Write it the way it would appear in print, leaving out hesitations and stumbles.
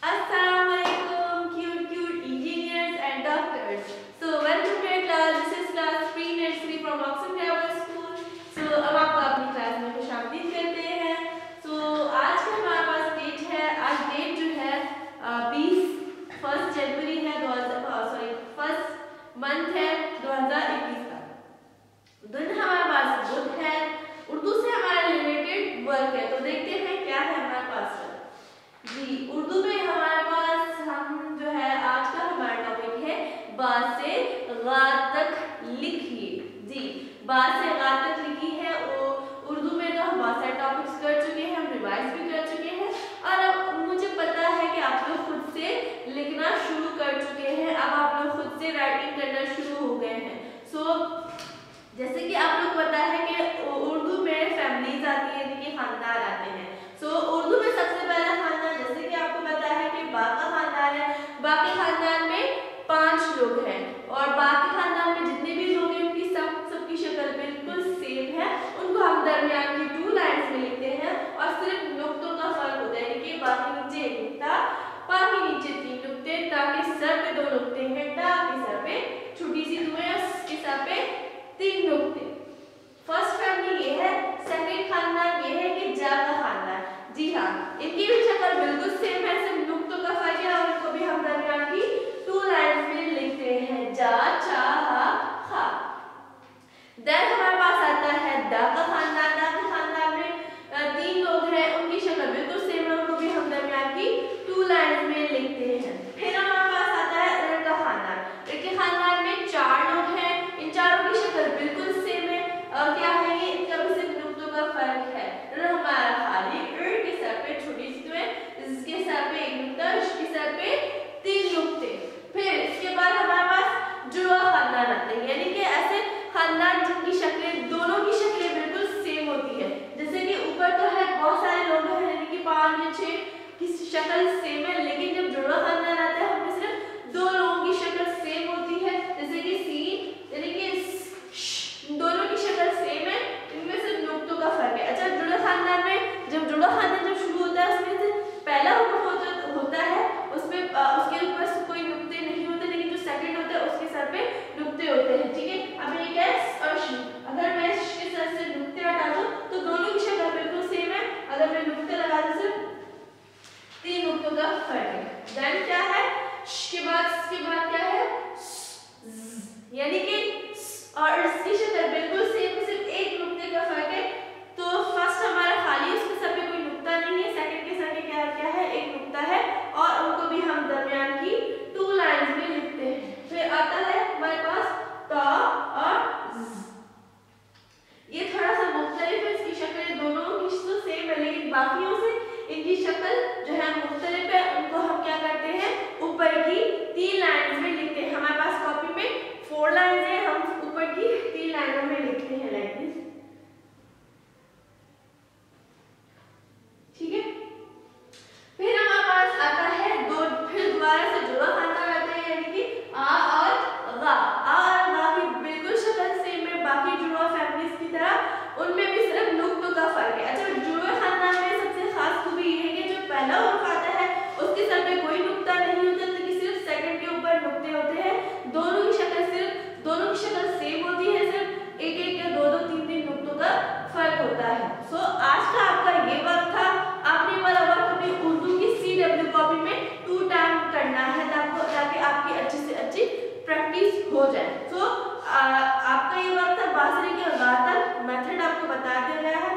Assalamualaikum, cute engineers and doctors. So welcome to our class. This is class pre-nursery from Oxford Grammar School. So अब आपको अपनी class में खुशामदीद करते हैं. So आज का हमारे पास डेट है. आज डेट जो है 1 जनवरी है 1 मंथ है 2021 का. दिन हमारे पास बुध है. उर्दू से हमारा रिलेटेड वर्क है. तो देखते हैं क्या है हमारे पास जी. उर्दू में हमारे पास हम जो है आज का हमारा टॉपिक है बा से गा तक लिखिए. जी बा से गा तक लिखी है. उर्दू में तो हम बहुत सारे टॉपिक्स कर चुके हैं, हम रिवाइज भी कर चुके हैं और अब मुझे पता है कि आप लोग खुद से लिखना शुरू कर चुके हैं. अब आप लोग खुद से राइटिंग करना शुरू हो गए हैं. सो जैसे कि आप लोग पता है कि उर्दू में फैमिलीज आती है, यानी खानदान आते हैं. सो उर्दू में सबसे पहला खानदान जैसे कि आपको पता है कि बा का खानदान है. बा के खानदान में 5 लोग हैं और बा के खानदान में जितने भी लोग हैं उनकी सबकी शक्ल बिल्कुल सेम है. उनको हम दरमियान की 2 लाइन्स में लिखते हैं और सिर्फ नुक्तों का फर्क होता है कि बा के नीचे एक नुक्ता, पा के नीचे 3 नुक्ते, ता के सर पे 2 नुक्ते हैं, टा के सर पे छोटी सी दुआ है, उसके सर पे 3 नुक्ते. फर्स्ट फैमिली ये है. सेकंड खानदान ये है कि जा का खानदान. जी हाँ, इनकी भी शक्ल बिल्कुल सेम है, सिर्फ नुक्तों का फर्क है और इनको भी हम दरमियान की 2 लाइन्स में लिखते हैं जा, चा, हा, खा. देन हमारे पास आता है दा का खानदान. दा के खानदान में 3 लोग हैं, उनकी शक्ल बिल्कुल सेम है, उनको भी हम दरमियान की 2 लाइन्स में लिखते हैं. फिर हमारे पास आता है र का खानदान. र के खानदान में 4 लोग हैं, इन चारों की शक्ल बिल्कुल सेम है. क्या है ये? इनका भी सिर्फ नुक्तों का फर्क है. र हमारा खाली के सर पे छोटी सी दुआ, इसके सर पे 1 नुक्ता, इसके सर पे 3 नुक्ते. फिर इसके बाद हमारे पास जुड़वा खानदान आते हैं, यानी कि ऐसे खानदान जिनकी शक्लें दोनों की शक्लें बिल्कुल सेम होती है. जैसे कि ऊपर तो है बहुत सारे लोग हैं, यानी कि 5 या 6 की शक्ल सेम है, लेकिन जब जुड़वा खानदान आता है हमें सिर्फ 2 लोगों की शक्ल सेम होती है. जैसे कि सी यानी कि दोनों की शक्ल सेम है, इनमें सिर्फ नुक्तों का फर्क है. अच्छा, जुड़वा खानदान में जब जुड़वा खानदान जब शुरू होता है उसमें से पहला हुक्म होता है, उसमें उसके ऊपर से कोई नुक्ते नहीं होते, लेकिन जो सेकंड होता है उसके सर पे नुक्ते होते हैं. ठीक है, अब ये क्या है और श. अगर मैं श के सर से नुक्ते हटा दूं तो दोनों की शक्ल बिल्कुल सेम है. अगर मैं नुक्ते लगा दूं सिर्फ 3 नुक्तों का फर्क है. देन क्या है श के बाद क्या है यानी कि और इसकी शक्ल बिल्कुल सेम, सिर्फ 1 नुक्ते का फर्क है. तो फर्स्ट हमारा खाली, उसके सर पे कोई नुक्ता नहीं है. सेकंड के सर पे क्या है 1 नुक्ता है और उनको भी हम दरमियान की 2 लाइन्स में लिखते हैं. फिर आता है हमारे पास ता और ज. ये थोड़ा सा मुख्तलिफ है, इसकी शक्लें दोनों की तो सेम है, लेकिन बाकियों से इनकी शक्ल जो है मुख्तलिफ है. उनको हम क्या करते हैं ऊपर की 3 लाइन्स में लिखते हैं. हमारे पास कॉपी में 4 लाइन्स है, हम ऊपर की 3 लाइनों में लिखते हैं लाइक दिस. ठीक है. फिर हमारे पास आता है फिर दोबारा से जुड़वा खानदान आता है, यानी कि आ और गा. आ और गा की बिल्कुल शक्ल सेम है बाकी जुड़वा फैमिलीज की तरह, उनमें भी सिर्फ नुक्तों का फर्क है. अच्छा, जुड़वा खानदान में सबसे खास खूबी ये है कि जो पहला हुर्फ आता है उसके सर पे कोई नुक्ता नहीं होता, लेकिन सिर्फ सेकंड के ऊपर नुक्ते होते हैं. दोनों की शक्ल सेम होती है, सिर्फ 1-1 या 2-2, 3-3 नुक्तों का फर्क होता है. सो आज का आपका ये वर्क था. आपने वाला वर्क अपनी उर्दू की CW कॉपी में 2 टाइम करना है ताकि आपकी अच्छी से अच्छी प्रैक्टिस हो जाए. सो आपका ये वर्क था. बासरी के गा तक मेथड आपको बता दिया गया है.